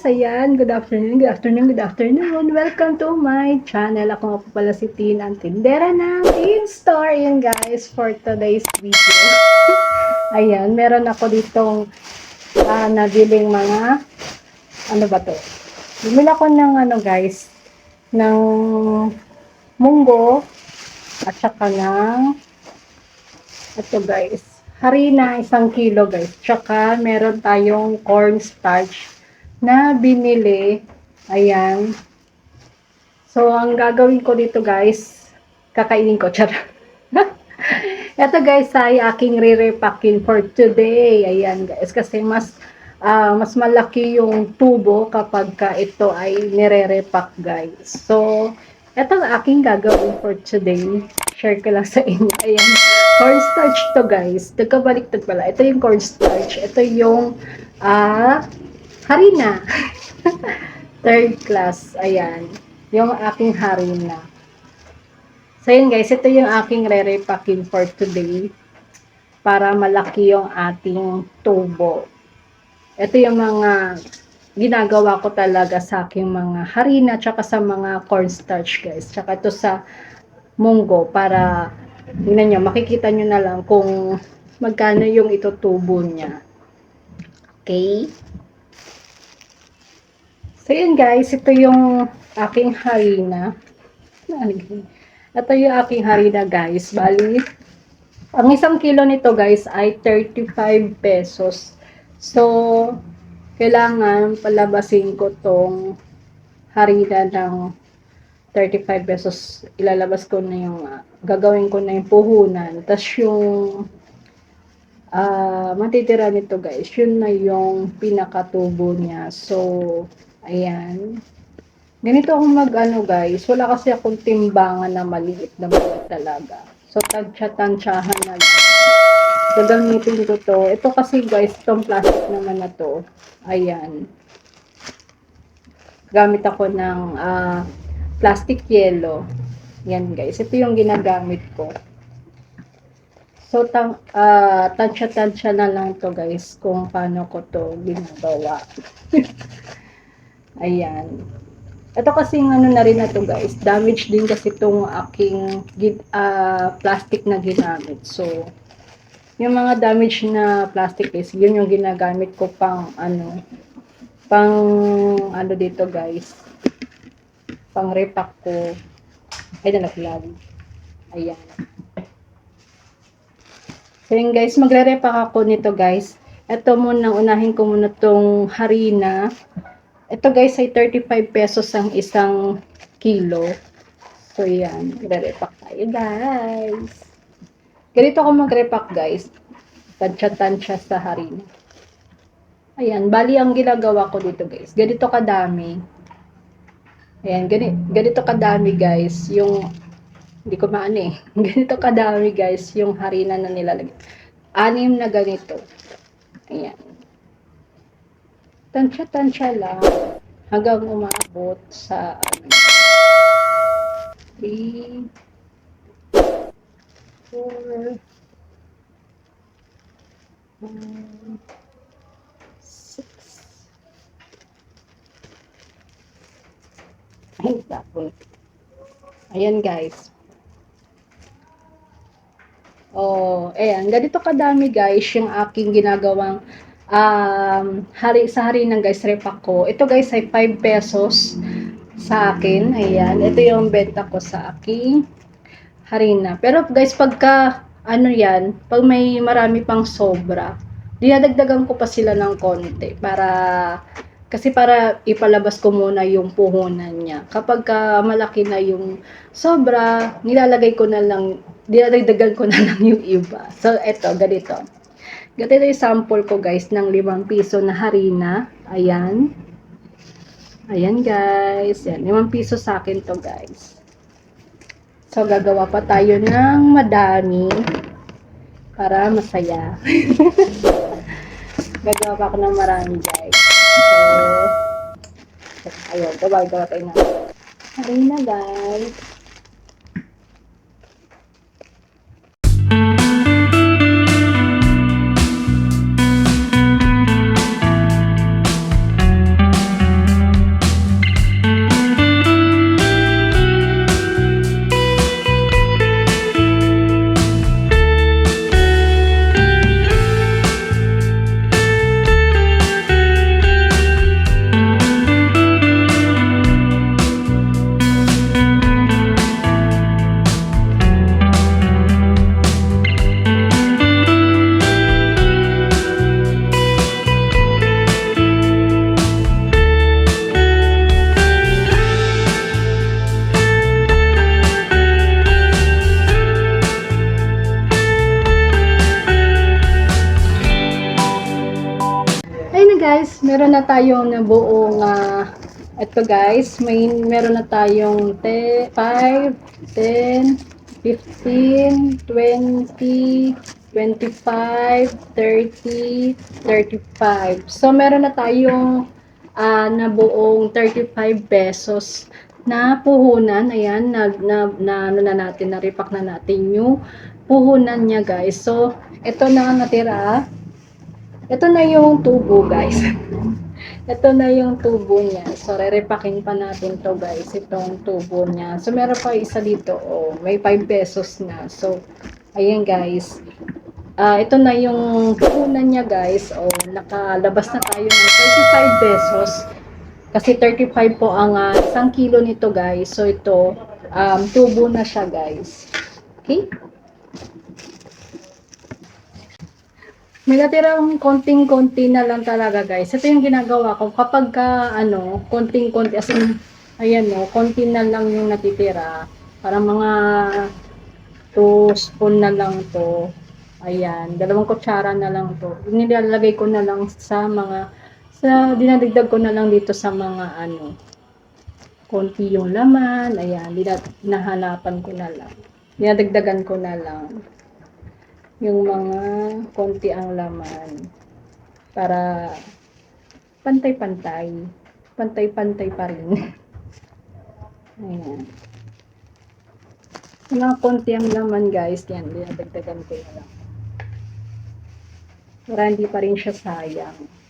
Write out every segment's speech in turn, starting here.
guys! Ayan, good afternoon, good afternoon, good afternoon. Welcome to my channel. Ako nga po pala si Tin, ang tindera ng Tin Store. Ayan guys, for today's video. Ayan, meron ako ditong nabiling mga, ano ba to? Bumili ako ng guys, ng munggo at saka ng, ito guys, harina, 1 kilo guys. Tsaka meron tayong cornstarch na binili. Ayan. So, ang gagawin ko dito guys, kakainin ko. Charot. Ito guys ay aking re-repacking for today. Ayan guys. Kasi mas malaki yung tubo kapag ito ay nire-repack guys. So, ito ang aking gagawin for today. Share ko lang sa inyo. Ayan. Cornstarch to guys. Nagkabaliktad pala. Ito yung cornstarch. Ito yung harina. Third class. Ayan. Yung aking harina. So, yun guys. Ito yung aking re-repacking for today. Para malaki yung ating tubo. Ito yung mga ginagawa ko talaga sa aking mga harina tsaka sa mga cornstarch guys. Tsaka ito sa munggo para tingnan nyo, makikita nyo na lang kung magkano yung itutubo niya. Okay? So yun guys, ito yung aking harina. Ito yung aking harina guys. Bali, ang 1 kilo nito guys ay 35 pesos. So, kailangan palabasin ko tong harina ng 35 pesos. Ilalabas ko na yung, gagawin ko na yung puhunan. Tapos yung matitira nito guys, yun na yung pinakatubo niya. So, ayan. Ganito akong guys. Wala kasi akong timbangan na maliit na maliit talaga. So, tansya-tansyahan na lang. Gagamitin ko to. Ito kasi guys, itong plastic naman na to. Ayan. Gamit ako ng plastic yellow. Yan guys. Ito yung ginagamit ko. So, tansya-tansya na lang to guys kung paano ko to ginagawa. Ayan. Ito kasi ano na rin na to guys. Damage din kasi itong aking plastic na ginamit. So, yung mga damage na plastic is, yun yung ginagamit ko pang dito guys. Pang repack ko. Ay, nalaglag. Ayan. So yun guys, magre-repack ako nito guys. Ito muna, unahin ko muna tong harina. Ito guys ay 35 pesos ang 1 kilo. So yan, magre-repack tayo guys. Ganito ako mag-repack guys. Tansya-tansya sa harina. Ayan, bali ang ginagawa ko dito guys. Ganito kadami. Ayan, ganito kadami guys. Yung, hindi ko maano eh. Ganito kadami guys yung harina na nilalagay. 6 na ganito. Ayan. Tansya-tansya lang. Hanggang umabot sa 3, 4, 5, 6. Ay, tapon. Ayan guys. Oh, ayan. Ganito kadami guys yung aking ginagawang sa harina guys, repack ko. Ito guys ay 5 pesos sa akin. Ayan. Ito yung benta ko sa aking harina. Pero guys, pagka yan, pag may marami pang sobra, dinadagdagan ko pa sila ng konti kasi para ipalabas ko muna yung puhunan niya. Kapag malaki na yung sobra, dinadagdagan ko na lang yung iba. So, eto, ganito. Ganito yung sample ko guys ng 5 piso na harina. Ayan. Ayan guys. Yan, 5 piso sa akin to guys. So, gagawa pa tayo ng madami para masaya. Gagawa pa ako ng marami guys. So, ayun. Gawa tayo na. Harina guys. meron na tayong nabuong ito guys, meron na tayong 5, 10, 15, 20, 25, 30, 35. So meron na tayong nabuong 35 pesos na puhunan. Ayan, ano na natin, na-repack na natin yung puhunan niya guys. So, ito na natira. Ito na yung tubo guys. Ito na yung tubo niya. So, re-repacking pa natin to guys, itong tubo niya. So, meron pa isa dito. Oh, may 5 pesos na. So, ayan guys. Ito na yung puhunan niya guys. Oh, nakalabas na tayo ng 35 pesos. Kasi 35 po ang 1 kilo nito guys. So, ito, tubo na siya guys. Okay? May natirang konting-konti na lang talaga guys. Ito yung ginagawa ko kapag konting-konti as in, ayan no, konti na lang yung natitira. Parang mga 2 spoon na lang to. Ayan, 2 kutsara na lang to. Nilalagay ko na lang dinadagdag ko na lang dito sa mga konti yung laman. Ayan, nahanapan ko na lang. Dinadagdagan ko na lang yung mga konti ang laman para pantay-pantay pa rin. Ayan, yung mga konti ang laman guys, yan, dinadagdagan ko na lang para hindi pa rin siya sayang.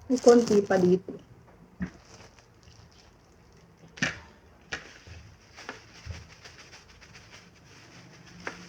May konti pa dito.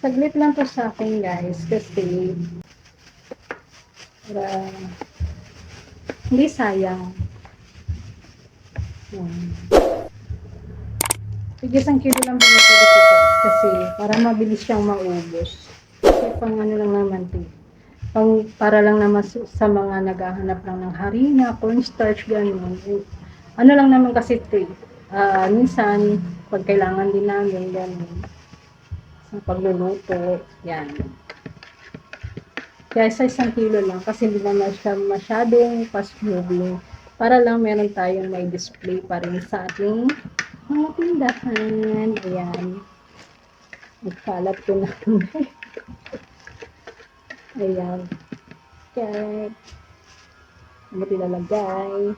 Saglit lang to sa akin guys kasi para hindi sayang. Isang kilo lang binibili ko kasi para mabilis siyang maubos. Kasi pang lang naman ito. Para lang naman sa mga naghahanap lang ng harina, cornstarch, gano'n. Ano lang naman kasi ito minsan, pag kailangan din namin, gano'n. Sa pagluluto, yan. Kaya sa 1 kilo lang, kasi hindi naman siya masyadong fast moving. Para lang meron tayong may display pa rin sa ating mga tindahan. Ayan. Nagkalat ko na. Ayan. Okay. Ano tinalagay?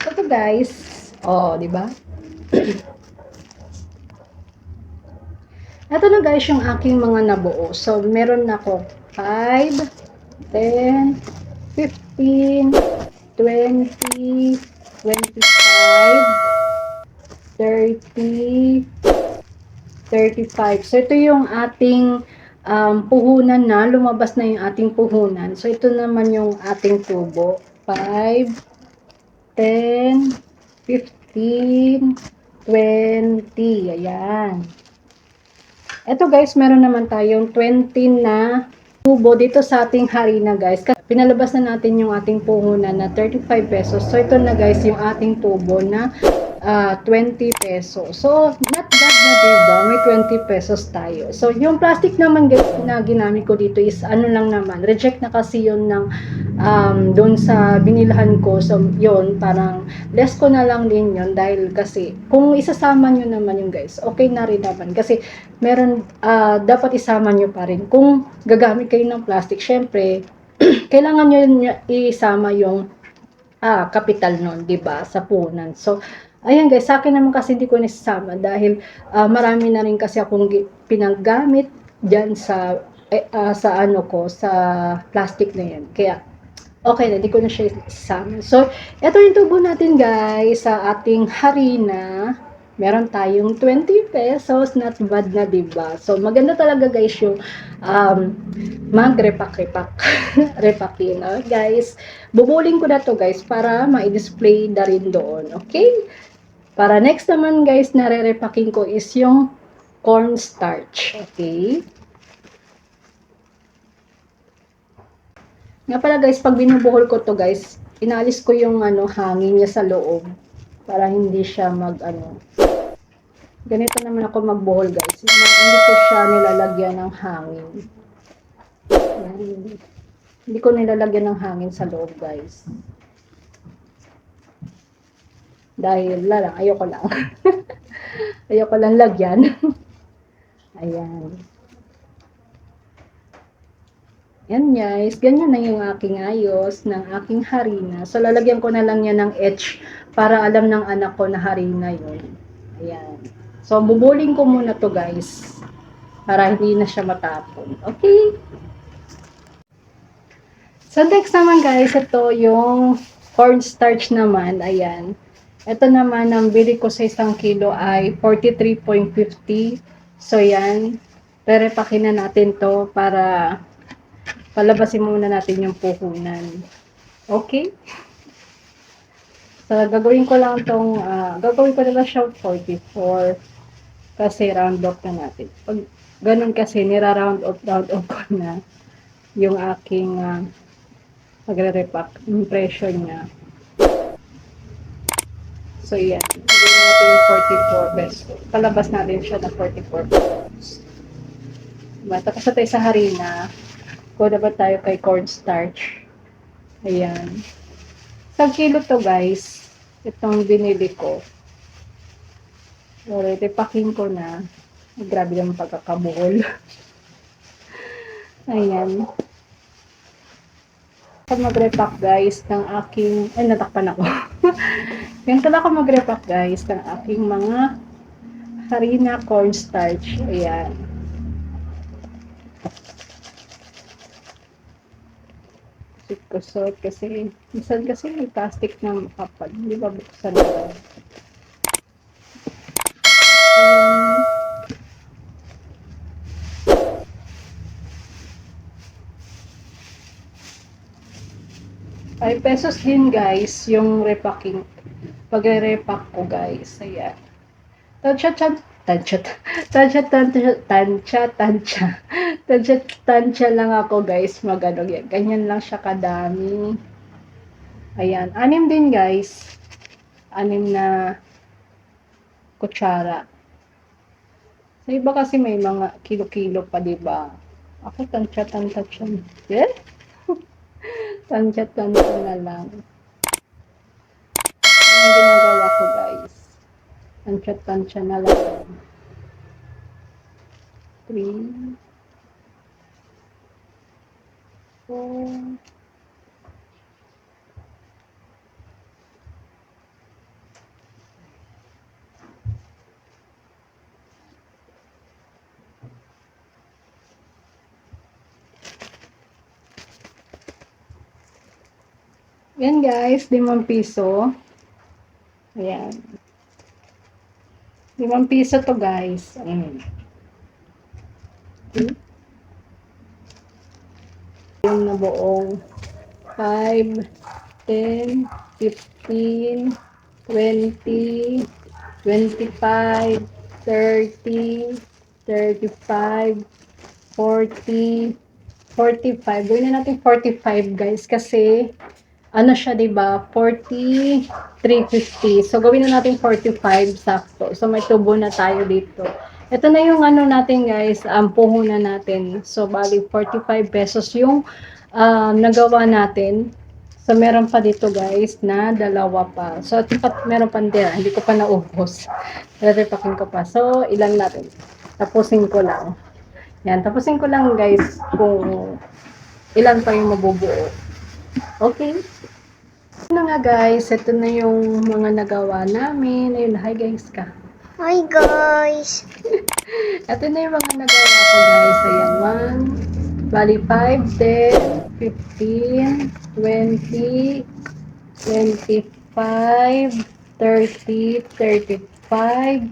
Ito guys, di ba? Ito na guys yung aking mga nabuo. So, meron na ako 5, 10, 15, 20, 25, 30, 35. So, ito yung ating puhunan na. Lumabas na yung ating puhunan. So, ito naman yung ating tubo. 5, 10, 15, 20. Ayan. Ito guys, meron naman tayong 20 na tubo dito sa ating harina guys. Pinalabas na natin yung ating puhunan na 35 pesos. So, ito na guys yung ating tubo na 20 pesos. So, not bad na diba? May 20 pesos tayo. So, yung plastic naman guys na ginamit ko dito is ano lang naman. Reject na kasi yun ng doon sa binilahan ko. So, yun, parang less ko na lang din yun dahil kasi kung isasama nyo naman yung guys, okay na rin naman. Kasi meron, dapat isama nyo pa rin. Kung gagamit kayo ng plastic, syempre, kailangan nyo isama yung kapital nun, diba? Sa punan. So, ayan guys, sa akin naman kasi hindi ko nisasama dahil marami na rin kasi akong pinaggamit dyan sa sa plastic na yan. Kaya, okay na, hindi ko na siya isasama. So, ito yung tubo natin guys sa ating harina. meron tayong 20 pesos. Not bad na, diba? So, maganda talaga guys yung mag-repack-repack. Repakin, guys. Bubulin ko na to guys para ma-display na rin doon. Okay? Para next naman guys na re-repacking ko is yung cornstarch. Okay? Nga pala guys, pag binubuhol ko to guys, inalis ko yung hangin niya sa loob para hindi siya ganito naman ako magbuhol guys. Hindi ko siya nilalagyan ng hangin. Yan. Hindi ko nilalagyan ng hangin sa loob guys. Dahil ayoko lang. Ayoko lang lagyan. Ayan. Yan guys, ganyan na yung aking ayos ng aking harina. So, lalagyan ko na lang yan ng etch para alam ng anak ko na harina yun. Ayan. So, bubuling ko muna to guys para hindi na siya matapon. Okay? So, next naman guys, ito yung cornstarch naman. Ayan. Ito naman, ang bili ko sa 1 kilo ay 43.50. So, yan. Perepakin na natin to para palabasin muna natin yung puhunan. Okay? So, gagawin ko lang tong, gagawin ko na lang siya 44 kasi round off na natin. Pag ganun kasi, nira-round off ko na yung aking magre-repack, impression niya. So, yan. Gagawin natin yung 44 pesos. Palabas natin siya na 44 pesos. Diba? Tapos na tayo sa harina. Go na ba tayo kay cornstarch? Ayan. Sa kilo to guys, itong binili ko. Alright, ipakin ko na. Grabe naman pagkakabuhol. Ayan. Ako mag-repack guys ng aking, ay natakpan ako. Ganito lang ako mag-repack guys ng aking mga harina cornstarch. Ayan. Kusot kasi minsan kasi may plastic na makapal, hindi ba buksan na. Ay pesos din guys yung repacking pagre-repack ko guys. Ayan. Tansya lang ako guys, magano yan. Ganyan lang siya kadami. Ayan, 6 din guys. 6 na kutsara. Sa iba kasi may mga kilo-kilo pa, diba? Ako tansya. Yeah? Tansya na lang. Ano yung ginagawa ko guys? Tansya na lang. 3 4 Yan guys, 5 piso. Ayan. 5 piso to guys. Yung na buong 5, 10, 15, 20, 25, 30, 35, 40, 45. Gawin na natin 45 guys kasi ano siya, diba? 43.50. So, gawin na natin 45 sakto. So, may tubo na tayo dito. Ito na yung natin guys, puhunan natin. So, bali 45 pesos yung nagawa natin. So, meron pa dito guys na dalawa pa. So, meron pa din. Hindi ko pa naubos. Repakin ko pa. So, ilan natin? Tapusin ko lang. Yan, tapusin ko lang guys kung ilan pa yung mabubuo. Okay. Ano nga guys, ito na yung mga nagawa namin. Ayun, hi guys ka. Hi guys! Ito na yung mga nagawa ko guys. Ayan, 1, bali 5, 10, 15, 20, 25, 30, 35, 5,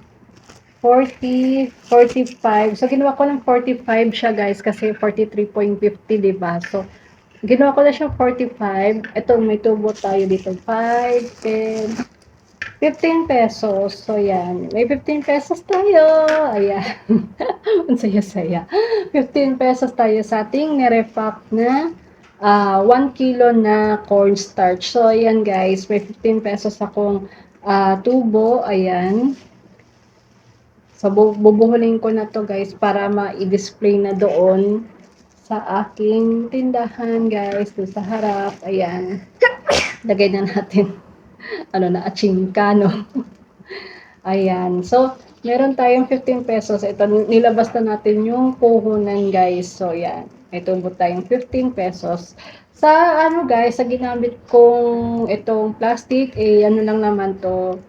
40, 45. So, ginawa ko ng 45 siya guys kasi 43.50, diba? So, ginawa ko na siya 45. Ito, may tubo tayo dito. 5, 10, 15 pesos. So, yan. May 15 pesos tayo. Ayan. Ang saya-saya. 15 pesos tayo sa ating nirepack na 1 kilo na cornstarch. So, ayan guys. May 15 pesos akong tubo. Ayan. So, bubuhulin ko na to guys para ma-display na doon sa aking tindahan guys. Doon sa harap. Ayan. Lagay na natin. Achingka, no? Ayan. So, meron tayong 15 pesos. Ito, nilabas na natin yung puhunan, guys. So, yan. May tumbot tayong 15 pesos. Sa, guys, sa ginamit kong itong plastic, ano lang naman to,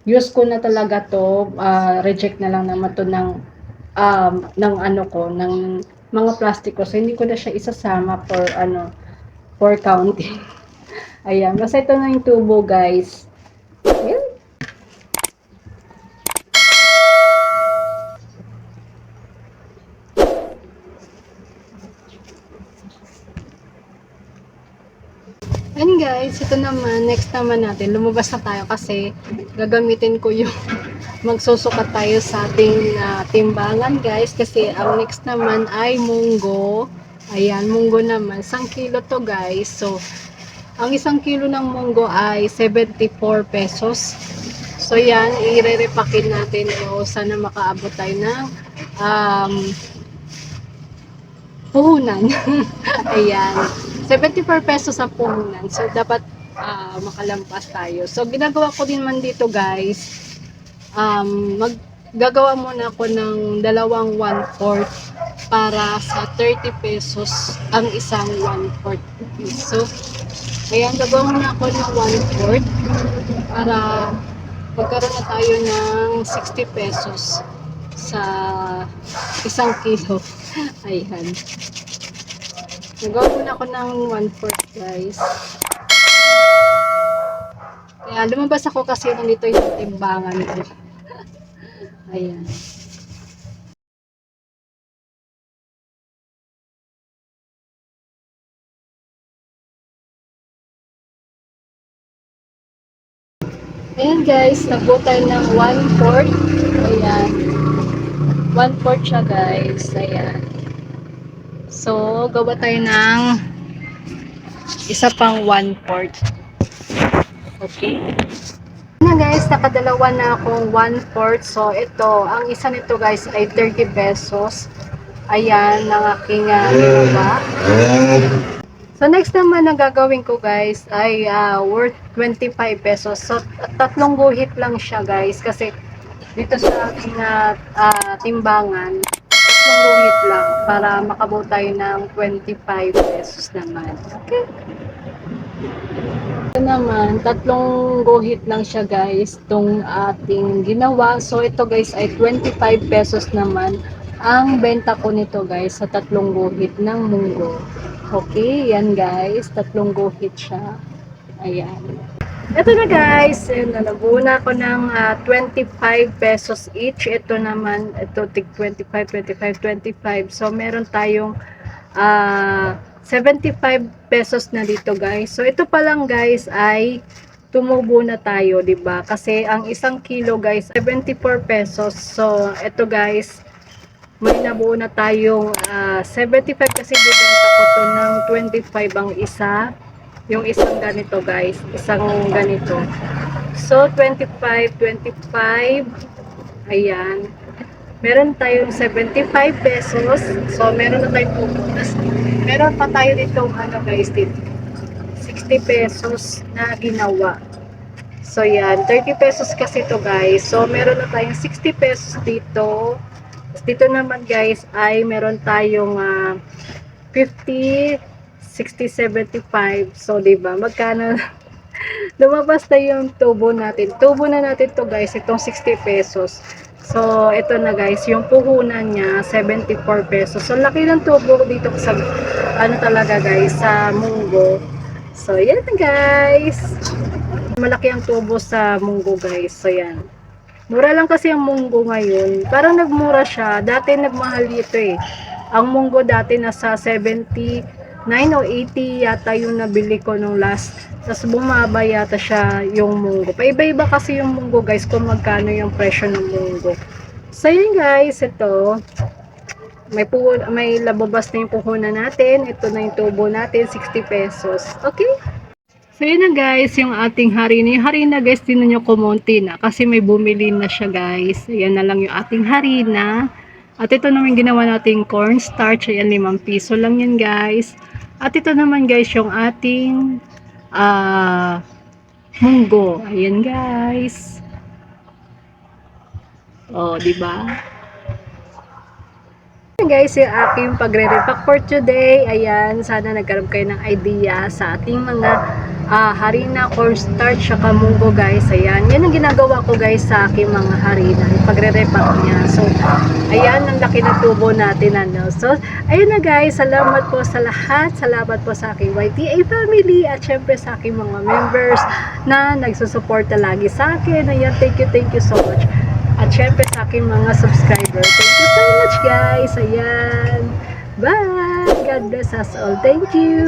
use ko na talaga to, reject na lang naman to ng mga plastic ko. So, hindi ko na siya isasama for counting. Ayan. Basta ito na yung tubo, guys. Ayan. And guys, ito naman, next naman natin, lumabas na tayo kasi gagamitin ko yung magsusukat tayo sa ating timbangan guys kasi ang next naman ay munggo. Ayan, munggo naman. 1 kilo to guys. So, ang 1 kilo ng munggo ay 74 pesos. So, yan, i-repakin natin o sana makaabot tayo ng puhunan. Ayan. 74 pesos sa puhunan. So, dapat makalampas tayo. So, ginagawa ko din man dito, guys. Gagawa muna ako ng dalawang 1/4 para sa 30 pesos ang isang 1/4 piso. Ayan, gagawa muna ako ng 1/4 para magkaroon na tayo ng 60 pesos sa 1 kilo. Ayan. Nagawa muna ako ng 1/4 guys. Kaya lumabas ako kasi nandito yung timbangan ko. Ayan. Ayan guys, nagbuo tayo ng 1/4. Ayan. 1/4 siya guys. Ayan. So, gawa tayo ng isa pang 1/4. Okay. Na guys, nakadalawa na akong 1/4. So, ito, ang isa nito guys ay 30 pesos. Ayan, ng aking nilaba. So, next naman na gagawin ko guys ay worth 25 pesos. So, tatlong guhit lang siya guys. Kasi dito sa aking timbangan, tatlong guhit lang para makabuo tayo ng 25 pesos naman. Okay. Ito naman, tatlong guhit lang siya guys, itong ating ginawa. So ito guys ay 25 pesos naman ang benta ko nito guys sa tatlong guhit ng munggo. Okay, yan guys, tatlong guhit siya. Ayan. Ito na guys, nabuo na ako ng 25 pesos each. Ito naman, ito tig 25, 25, 25. So meron tayong 75 pesos na dito guys. So ito pa lang guys ay tumubo na tayo, 'di ba? Kasi ang 1 kilo guys 74 pesos. So ito guys, may nabuo na tayong 75 kasi bibenta ko to ng 25 ang isa. Yung isang ganito guys, isang ganito. So 25, 25. Ayan. Meron tayong 75 pesos. So, meron na tayong tubo. Tapos, meron pa tayo dito, guys, dito. 60 pesos na ginawa. So, yan. 30 pesos kasi to guys. So, meron na tayong 60 pesos dito. Tapos, dito naman, guys, ay meron tayong 50, 60, 75. So, diba? Magkano? Lumabas na yung tubo natin. Tubo na natin to guys, itong 60 pesos. So, ito na guys, yung puhunan niya, 74 pesos. So, laki ng tubo dito sa, talaga guys, sa munggo. So, yan guys. Malaki ang tubo sa munggo guys. So, yan. Mura lang kasi ang munggo ngayon. Parang nagmura siya. Dati nagmahal ito eh. Ang munggo dati nasa 79 o 80 yata yung nabili ko nung last. Tapos bumaba yata siya yung munggo. Paiba-iba kasi yung munggo guys kung magkano yung presyo ng munggo. So yun guys, ito. May lababas na yung puhunan natin. Ito na yung tubo natin, 60 pesos. Okay? So yun na guys, yung ating harina. Yung harina guys, tinan nyo kumonti na. Kasi may bumili na siya guys. Ayan na lang yung ating harina. At ito naman ginawa nating cornstarch. Ayan, 5 piso lang yan guys. At ito naman guys, yung ating munggo. Ayan guys. Oh, di ba? Guys, yung aking pagre-repack for today. Ayan, sana nagkaroon kayo ng idea sa ating mga harina, cornstarch, saka munggo guys. Ayan, yan ang ginagawa ko guys sa aking mga harina. Yung pagre-repack niya. So, ayan, ang laki na tubo natin. Ano. So, ayun na guys, salamat po sa lahat. Salamat po sa aking YTA family at syempre sa aking mga members na nagsusuporta lagi sa akin. Ayan, thank you so much. At syempre sa aking mga subscriber. Thank you so much guys. Ayan. Bye. God bless us all. Thank you.